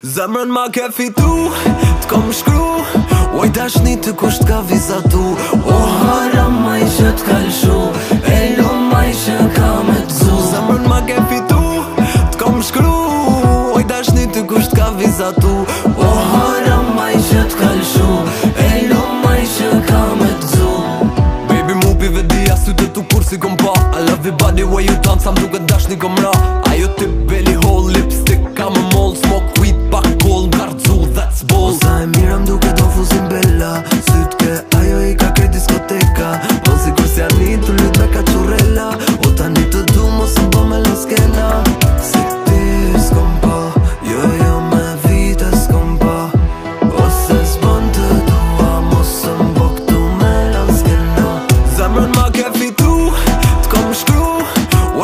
Zemrën ma ke fitu, t'kom shkru Oj dashni të kusht ka vizatu O haram ma i që t'kalshu E lum ma i që ka me t'zu Zemrën ma ke fitu, t'kom shkru Oj dashni të kusht ka vizatu O haram ma i që t'kalshu E lum ma i që ka me t'zu Baby mu pive dhja sytë t'u kur si kom pa I love you body way you dance Sam duke dashni kom ra Ajo tip belly hole lipstick ka më mold Smoke weed pak kol m'kardzu that's bold Sa e mira m'duke do fuzin bella Syt ke ajo i ka ke diskoteka Po si kur si ani t'u lut me ka qurella O tani të du mos m'bo me l'oskena Si ti s'kom pa Jo me vite s'kom pa Ose s'bon të dua mos m'bo këtu me l'oskena Zemrën ma ke fitu t'kom shkru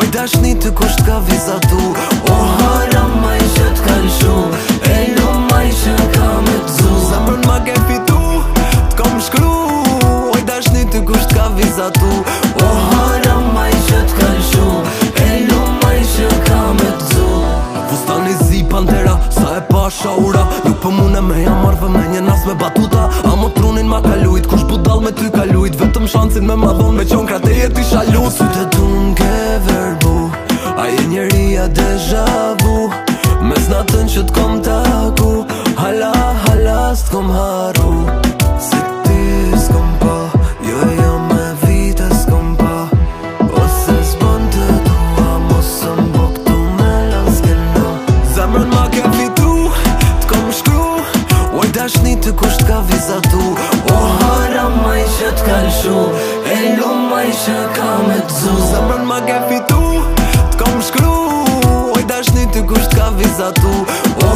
Oj dashni të kusht ka vizatu O haram ma i që t'kalshu E lum ma i që ka me t'zu Zemrën ma ke fitu t'kom shkru Oj dashni të kusht ka vizatu O haram ma i që t'kalshu E lum ma i që ka me t'zu Fustani zi pantera sa e pa shaura Nuk për mune me jam marve me një nas me batuta Amo trunin ma kalujt kush budal me ty kalujt Vetëm shansin me madhon me qon krate jeti shalut Syte tu m'ke verbu Aje njeria deja vu Mes natën që t'kom taku Hala s'tkom haru Si ti s'kom pa Jo me vite s'kom pa Ose s'bon të dua mos m'bo këtu me l'oskena Zemrën ma ke fitu t'kom shkru Oj dashni të kusht ka vizatu O haram ma i që t'kalshu E lum ma i që ka me t'zu Zemrën ma ke fitu t'kom shkru Oj dashni të kusht ka vizatu O